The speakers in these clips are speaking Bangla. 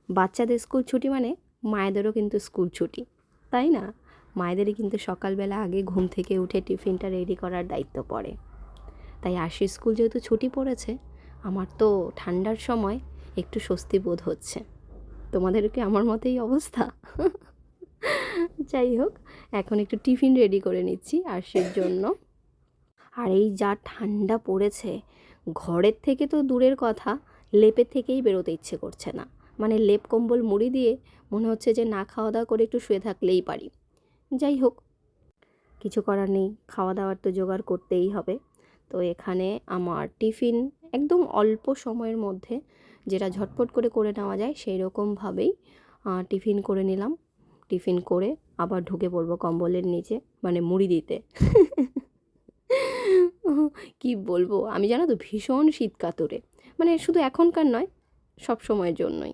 বাচ্চাদের স্কুল ছুটি মানে মায়েদেরও কিন্তু স্কুল ছুটি, তাই না? মায়েদেরই কিন্তু সকালবেলা আগে ঘুম থেকে উঠে টিফিনটা রেডি করার দায়িত্ব পড়ে। তাই আশির স্কুল যেহেতু ছুটি পড়েছে, আমার তো ঠান্ডার সময় একটু স্বস্তি বোধ হচ্ছে। তোমাদেরও কি আমার মতোই অবস্থা? যাই হোক, এখন একটু টিফিন রেডি করে নিচ্ছি আরশির জন্য। আর এই যা ঠান্ডা পড়েছে, ঘরের থেকে তো দূরের কথা, লেপের থেকেই বেরোতে ইচ্ছে করছে না। মানে লেপ কম্বল মুড়ি দিয়ে মনে হচ্ছে যে না খাওয়া দাওয়া করে একটু শুয়ে থাকলেই পারি। যাই হোক, কিছু করার নেই, খাওয়া দাওয়ার তো জোগাড় করতেই হবে। তো এখানে আমার টিফিন একদম অল্প সময়ের মধ্যে যেটা ঝটপট করে করে নেওয়া যায় সেই রকমভাবেই টিফিন করে নিলাম। টিফিন করে আবার ঢুকে পড়বো কম্বলের নিচে, মানে মুড়ি দিতে। কি বলবো, আমি জানো তো ভীষণ শীত কাতুরে, মানে শুধু এখনকার নয়, সব সময়ের জন্যই।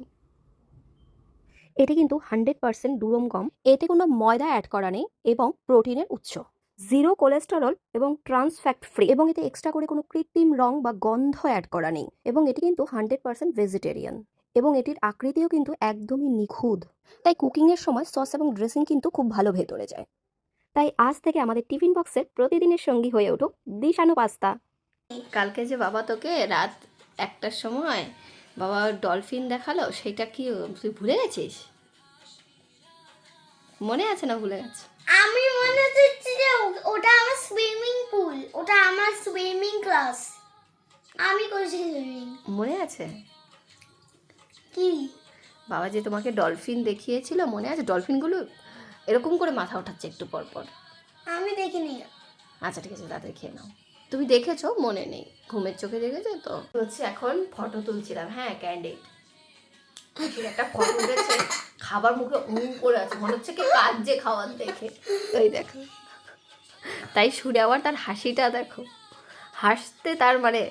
এটা কিন্তু 100% দুরম গম, এতে কোনো ময়দা অ্যাড করা নেই এবং প্রোটিনের উৎস, জিরো কোলেস্টেরল এবং ট্রান্স ফ্যাট ফ্রি, এবং এতে এক্সট্রা করে কোনো কৃত্রিম রং বা গন্ধ অ্যাড করা নেই, এবং এটি কিন্তু 100% ভেজিটেরিয়ান, এবং এটির আকৃতিও কিন্তু একদমই নিখুঁত। তাই কুকিংয়ের সময় সস এবং ড্রেসিং কিন্তু খুব ভালো ভেতরে যায়। তাই আজ থেকে আমাদের টিফিন বক্সের প্রতিদিনের সঙ্গী হয়ে উঠুক দিশানু পাস্তা। কালকে যে বাবা তোকে রাত 1টার সময় বাবা ডলফিন দেখালো, সেটা কি তুই ভুলে গেছিস? মনে আছে না ভুলে গেছে? আমি মনে হচ্ছে যে ওটা আমার সুইমিং পুল, ওটা আমার সুইমিং ক্লাস, আমি করেছি সুইমিং। মনে আছে কি বাবা যে তোমাকে ডলফিন দেখিয়েছিল, মনে আছে? ডলফিনগুলো এরকম করে মাথা ওঠাচ্ছে একটু পর পর। আমি দেখিনি। আচ্ছা ঠিক আছে, তাড়াতাড়ি খেয়ে নাও। তুমি দেখেছো? মনে নেই, ঘুমের চোখে দেখেছো তো। হচ্ছে এখন ফটো তুলছিলাম, হ্যাঁ ক্যান্ডিড একটা ফটো উঠেছে, খাবার মুখে করে আছে, মনে হচ্ছে কি কাজে খাওয়ার দেখে। ওই দেখো, তাই সুরে আবার তার হাসিটা দেখো, হাসতে তার মানে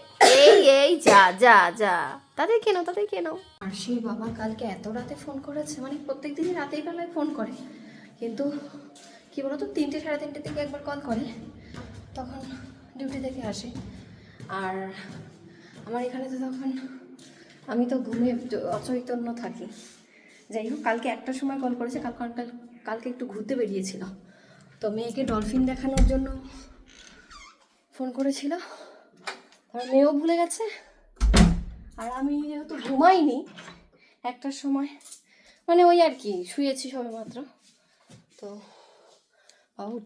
এই এই যা যা যা, তাদের কেন আরশির বাবা কালকে এত রাতে ফোন করেছে, মানে প্রত্যেক দিনই রাতেই বেলায় ফোন করে, কিন্তু কি বলতো 3টে সাড়ে 3টের দিকে একবার কল করে, তখন ডিউটি থেকে আসে। আর আমার এখানে তো তখন আমি তো ঘুমে অচৈতন্য থাকি। যাই হোক, কালকে 1টার সময় কল করেছে, কালকে একটু ঘুরতে বেরিয়েছিল, তো মেয়েকে ডলফিন দেখানোর জন্য ফোন করেছিল। আর মেয়েও ভুলে গেছে, আর আমি যেহেতু ঘুমাইনি 1টার সময়, মানে ওই আর কি শুয়েছি সবে মাত্র, তো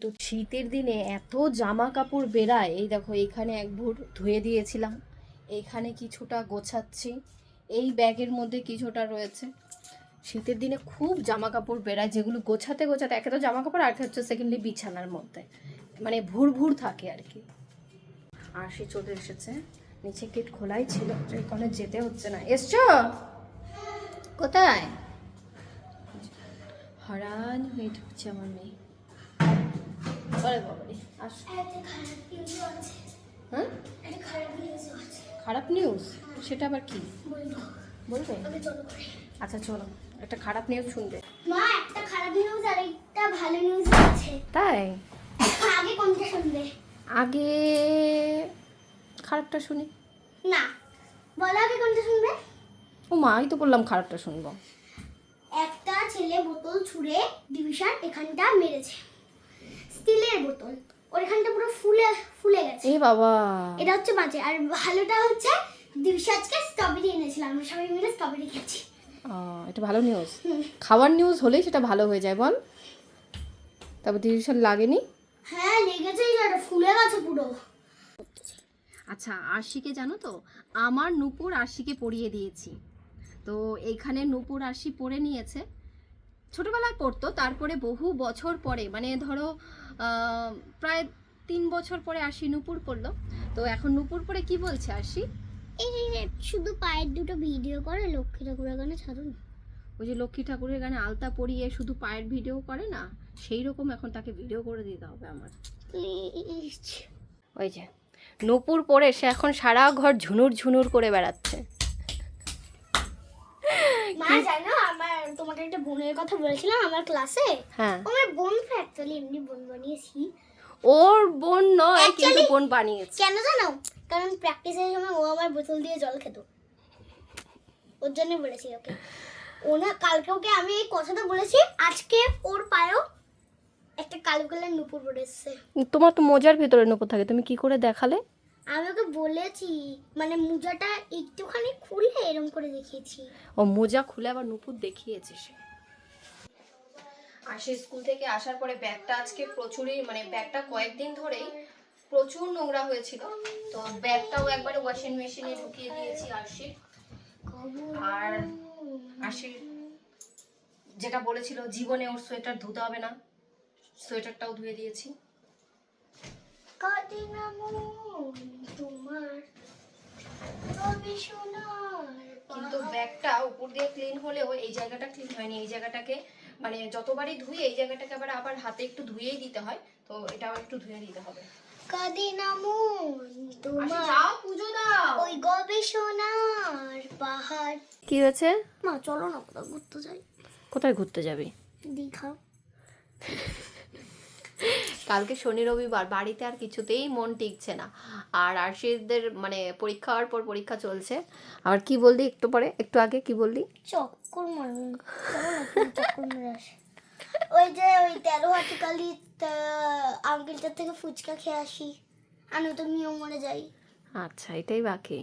তো শীতের দিনে এত জামা কাপড় বেরায়। এই দেখো, এইখানে এক ভুর ধুয়ে দিয়েছিলাম, এইখানে কিছুটা গোছাচ্ছি, এই ব্যাগের মধ্যে কিছুটা রয়েছে। শীতের দিনে খুব জামা কাপড় বেরায়, যেগুলো গোছাতে গোছাতে একে তো জামা কাপড়, আর হচ্ছে সেকেন্ডলি বিছানার মধ্যে মানে ভুর ভুর থাকে আর কি। আর সে চলে এসেছে, নিচে গেট খোলাই ছিল, এখানে যেতে হচ্ছে না। এসছো কোথায়? হারান হয়ে ঢুকছে আমার মেয়ে। বলে বাবারে আস। হ্যাঁ, খারাপ নিউজ? সেটা আবার কি বলবে? আচ্ছা চলো, একটা খারাপ নিউজ শুনবে। মা, একটা খারাপ নিউজ আর একটা ভালো নিউজ আছে। তাই? আগে কোনটা শুনবে? আগে খারাপটা শুনি। না, বলো আগে কোনটা শুনবে। ও মা, আমি তো বললাম খারাপটা শুনবো। একটা ছেলে বোতল ছুঁড়ে ডিভিশন এখানটা মেরেছে, স্টিলের বোতল, ওর এখানটা পুরো ফুলে গেছে। এ বাবা, এটা হচ্ছে বাজে। আর ভালোটা হচ্ছে দিবিশাজকে স্ট্রবেরি এনেছিলাম, আমরা সবাই মিলে স্ট্রবেরি খেয়েছি। এটা ভালো নিউজ। খাওয়ার নিউজ হলেই সেটা ভালো হয়ে যায় বল। তারপর ডিভিশন লাগেনি? হ্যাঁ লেগেছে, এটা ফুলে গেছে পুরো। আচ্ছা, আরশিকে জানো তো, আমার নূপুর আরশিকে পরিয়ে দিয়েছি, তো এইখানে নূপুর আরশি পরে নিয়েছে। ছোটোবেলায় পড়তো, তারপরে বহু বছর পরে, মানে ধরো প্রায় 3 বছর পরে আরশি নূপুর পরলো। তো এখন নূপুর পরে কি বলছে আরশি? এই শুধু পায়ের দুটো ভিডিও করে লক্ষ্মী ঠাকুরের গানে ছাড়ুন। ওই যে লক্ষ্মী ঠাকুরের গানে আলতা পরিয়ে শুধু পায়ের ভিডিও করে না, সেই রকম এখন তাকে ভিডিও করে দিতে হবে আমার। ওই যে নূপুর পরে সে এখন সারা ঘর ঝুনুর ঝুনুর করে বেড়াচ্ছে। মা জানো, আমার তোমাকে একটা বোনের কথা বলেছিলাম আমার ক্লাসে। হ্যাঁ, আমার বোন অ্যাকচুয়ালি এমনি বোন বানিয়েছি। ওর বোন নয়, কিন্তু বোন বানিয়েছে। কেন জানো? কারণ প্র্যাকটিসের সময় ও আমার বোতল দিয়ে জল খেত, ওর জন্য বলেছি ওকে। কালকে ওকে আমি এই কথাটা বলেছি, আজকে ওর পায়েও একটা কালো কালার নুপুর পড়েছে। তোমার তো মোজার ভেতরে নুপুর থাকে, তুমি কি করে দেখালে? আমি ওকে বলেছি, মানে মোজাটা একটুখানি খুলে এরকম করে দেখিয়েছি। ও মোজা খুলে আবার নুপুর দেখিয়েছে সে। আর সে স্কুল থেকে আসার পরে ব্যাগটা আজকে প্রচুরই, মানে ব্যাগটা কয়েকদিন ধরেই প্রচুর নোংরা হয়েছিল, তো ব্যাগটাও একবারে ওয়াশিং মেশিনে ঢুকিয়ে দিয়েছি আর আশির যেটা বলেছিল জীবনে ওর সোয়েটার ধুতে হবে না, সোয়েটারটাও ধুয়ে দিয়েছি। কিন্তু ব্যাগটা উপর দিয়ে ক্লিন হলেও এই জায়গাটা ক্লিন হয়নি, এই জায়গাটাকে মানে যতবারই ধুই এই জায়গাটাকে আবার হাতে একটু ধুয়েই দিতে হয়, তো এটাও একটু ধুয়ে দিতে হবে। পুজো দাও। ওই গবেষণার পাহাড়। কি হয়েছে মা চলো না কোথাও ঘুরতে যাই। কোথায় ঘুরতে যাবি? দীঘা। কালকে শনি রবিবার, বাড়িতে আর কিছুতেই মন টিকছে না, আর আরশিদের মানে পরীক্ষা হওয়ার পর পরীক্ষা চলছে। আবার কি বললি একটু পরে, একটু আগে কি বললি? চক্কর মারবো, চক্কর মেরে আসি। ওই যে ওই 13 হাটিকালি আঙ্কেলটার থেকে ফুচকা খেয়ে আসি, আমি তো মিও মরে যাই। আচ্ছা, এটাই বাকি।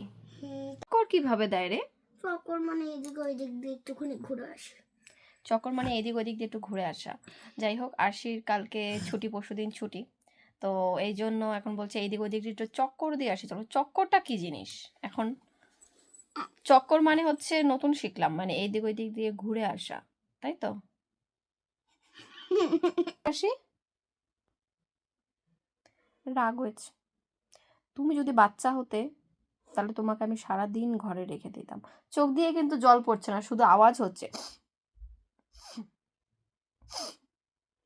চক্কর কিভাবে দেয় রে? চক্কর মানে এদিক ওইদিক দিয়ে একটুখানি ঘুরে আসি। চক্কর মানে এদিক ওদিক দিয়ে একটু ঘুরে আসা। যাই হোক, আরশির কালকে ছুটি, পরশুদিন ছুটি, তো এই জন্য এখন বলছে এইদিক ওদিক দিয়ে একটু চক্কর দিয়ে আসি। চলো, চক্করটা কি জিনিস? এখন চক্কর মানে হচ্ছে নতুন শিখলাম, মানে এইদিক ওইদিক দিয়ে ঘুরে আসা, তাই তো? আসি, রাগ হয়েছে। তুমি যদি বাচ্চা হতে তাহলে তোমাকে আমি সারাদিন ঘরে রেখে দিতাম। চোখ দিয়ে কিন্তু জল পড়ছে না, শুধু আওয়াজ হচ্ছে,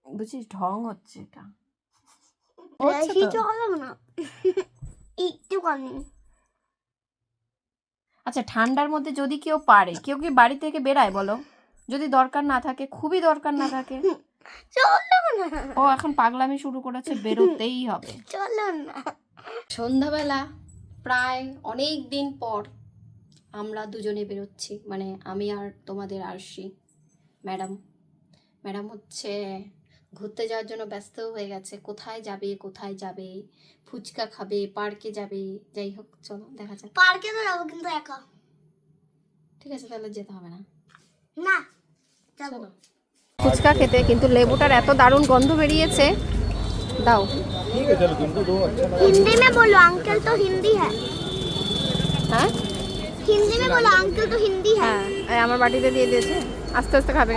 বুঝিস? ঢং হচ্ছে এটা। আচ্ছা, ঠান্ডার মধ্যে যদি কেউ পারে, কেউ কি বাড়ি থেকে বেরায় বলো? যদি দরকার না থাকে, খুবই দরকার না থাকে, ও এখন পাগলামি শুরু করেছে, বেরোতেই হবে। চলো না। সন্ধ্যাবেলা প্রায় অনেক দিন পর আমরা দুজনে বেরোচ্ছি, মানে আমি আর তোমাদের আরশি। ম্যাডাম হচ্ছে ঘুরতে যাওয়ার জন্য ব্যস্ত হয়ে গেছে, কোথায় যাবে, ফুচকা খাবে, পার্কে যাবে, যাই হোক চলো দেখা যাক। পার্কে তো যাবো কিন্তু একা। ঠিক আছে, তাহলে যেতে হবে না। না যাবো ফুচকা খেতে, কিন্তু লেবুটার এত দারুণ গন্ধ বেরিয়েছে। দাও। हिंदी में बोलो अंकल तो हिंदी है। হ্যাঁ, हिंदी में बोलो अंकल तो हिंदी है। হ্যাঁ, আমার বাটিতে দিয়ে দিয়েছে, আস্তে আস্তে খাবে।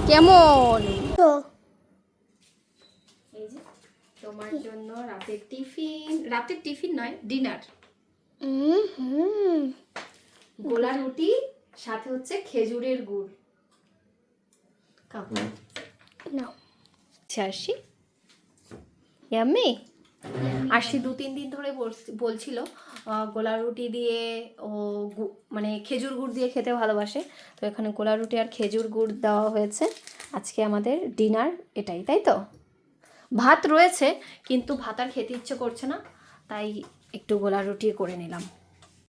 কেমন? তো এই যে তোমার জন্য রাতের টিফিন নয়, ডিনার। গোলা রুটি সাথে হচ্ছে খেজুরের গুড়। নাও। আরশি, ইয়াম্মি। আরশি 2-3 দিন ধরে বলছিল গোলা রুটি দিয়ে ও মানে খেজুর গুড় দিয়ে খেতে ভালোবাসে, তো এখানে গোলা রুটি আর খেজুর গুড় দেওয়া হয়েছে। আজকে আমাদের ডিনার এটাই, তাই তো? ভাত রয়েছে কিন্তু ভাত আর খেতে ইচ্ছে করছে না, তাই একটু গোলা রুটি করে নিলাম।